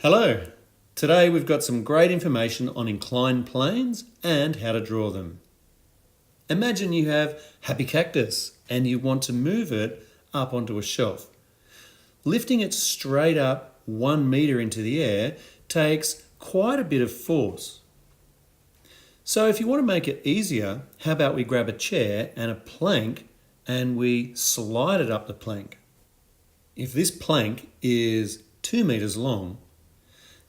Hello! Today we've got some great information on inclined planes and how to draw them. Imagine you have happy cactus and you want to move it up onto a shelf. Lifting it straight up 1 metre into the air takes quite a bit of force. So if you want to make it easier, how about we grab a chair and a plank and we slide it up the plank. If this plank is 2 metres long,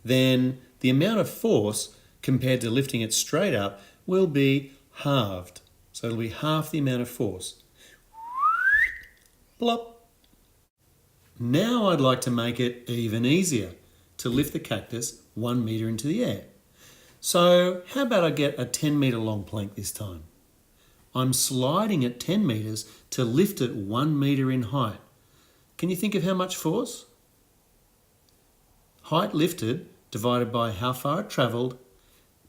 then the amount of force compared to lifting it straight up will be halved. So it'll be half the amount of force. Plop. Now I'd like to make it even easier to lift the cactus 1 metre into the air. So how about I get a 10 metre long plank this time? I'm sliding it 10 metres to lift it 1 metre in height. Can you think of how much force? Height lifted divided by how far it travelled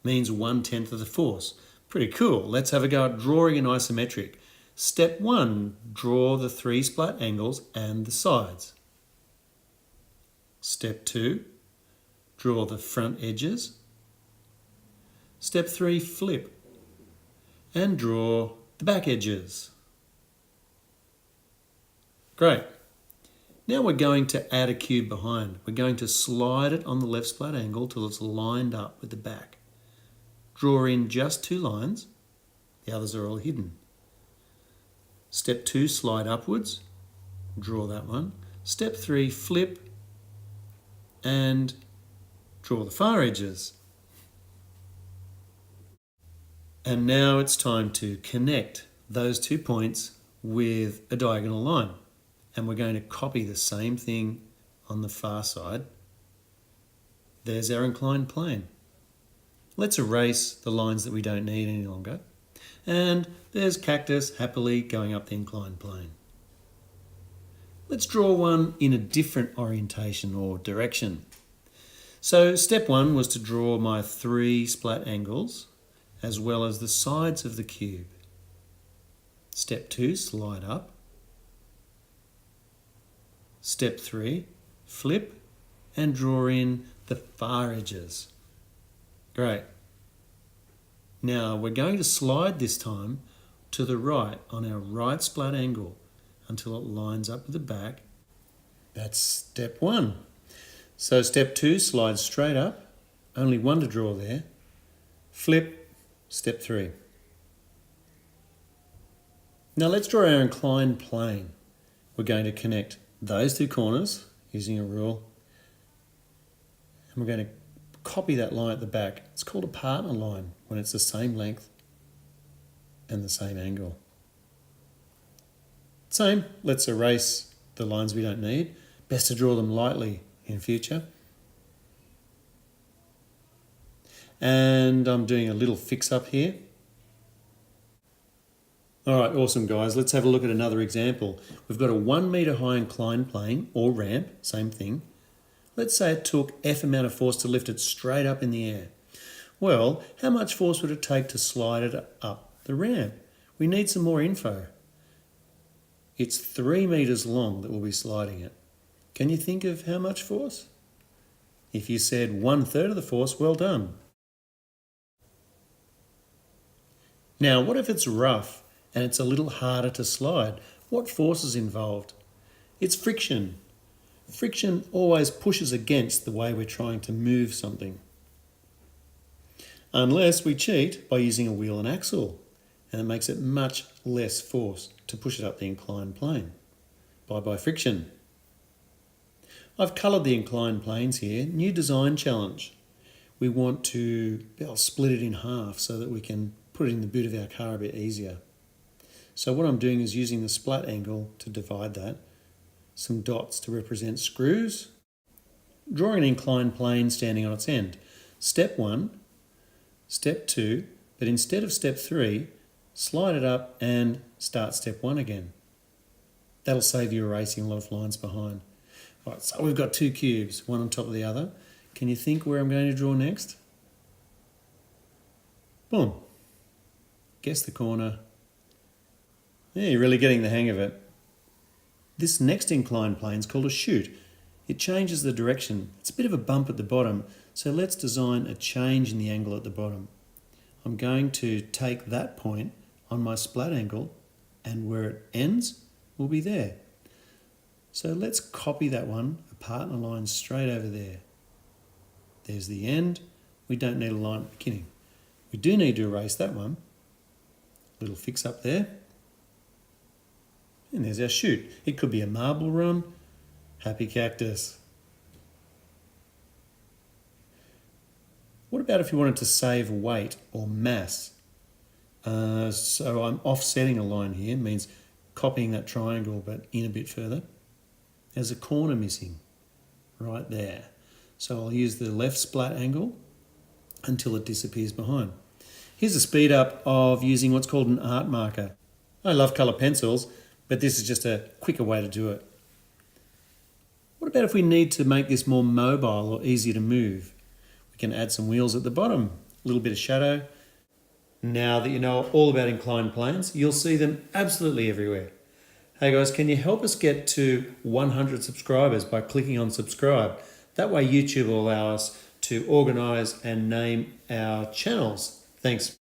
means 1/10 of the force. Pretty cool. Let's have a go at drawing an isometric. Step 1, draw the 3 splat angles and the sides. Step 2, draw the front edges. Step 3, flip and draw the back edges. Great. Now we're going to add a cube behind. We're going to slide it on the left splat angle till it's lined up with the back. Draw in just 2 lines. The others are all hidden. Step 2, slide upwards. Draw that one. Step 3, flip and draw the far edges. And now it's time to connect those 2 points with a diagonal line. And we're going to copy the same thing on the far side. There's our inclined plane. Let's erase the lines that we don't need any longer. And there's cactus happily going up the inclined plane. Let's draw one in a different orientation or direction. So step 1 was to draw my 3 splat angles as well as the sides of the cube. Step 2, slide up. Step 3, flip and draw in the far edges. Great. Now we're going to slide this time to the right on our right splat angle until it lines up with the back. That's step 1. So step 2, slide straight up. Only 1 to draw there. Flip, step 3. Now let's draw our inclined plane. We're going to connect those 2 corners using a rule, and we're going to copy that line at the back. It's called a partner line when it's the same length and the same angle. Same, let's erase the lines we don't need. Best to draw them lightly in future. And I'm doing a little fix up here. All right, awesome guys. Let's have a look at another example. We've got a 1 metre high inclined plane or ramp, same thing. Let's say it took F amount of force to lift it straight up in the air. Well, how much force would it take to slide it up the ramp? We need some more info. It's 3 metres long that we'll be sliding it. Can you think of how much force? If you said 1/3 of the force, well done. Now, what if it's rough and it's a little harder to slide? What force is involved? It's friction. Friction always pushes against the way we're trying to move something. Unless we cheat by using a wheel and axle, and it makes it much less force to push it up the inclined plane. Bye-bye friction. I've coloured the inclined planes here. New design challenge. We want to split it in half so that we can put it in the boot of our car a bit easier. So what I'm doing is using the splat angle to divide that, some dots to represent screws, drawing an inclined plane standing on its end. Step 1, step 2, but instead of step 3, slide it up and start step 1 again. That'll save you erasing a lot of lines behind. All right, so we've got 2 cubes, one on top of the other. Can you think where I'm going to draw next? Boom. Guess the corner. Yeah, you're really getting the hang of it. This next inclined plane is called a chute. it changes the direction. It's a bit of a bump at the bottom, so let's design a change in the angle at the bottom. I'm going to take that point on my splat angle, and where it ends will be there. So let's copy that one apart and a line straight over there. There's the end. We don't need a line at the beginning. We do need to erase that one. Little fix up there. And there's our shoot. It could be a marble run. Happy cactus. What about if you wanted to save weight or mass? So I'm offsetting a line here, means copying that triangle but in a bit further. There's a corner missing right there. So I'll use the left splat angle until it disappears behind. Here's a speed up of using what's called an art marker. I love colour pencils, but this is just a quicker way to do it. What about if we need to make this more mobile or easier to move? We can add some wheels at the bottom, a little bit of shadow. Now that you know all about inclined planes, you'll see them absolutely everywhere. Hey guys, can you help us get to 100 subscribers by clicking on subscribe? That way YouTube will allow us to organise and name our channels. Thanks.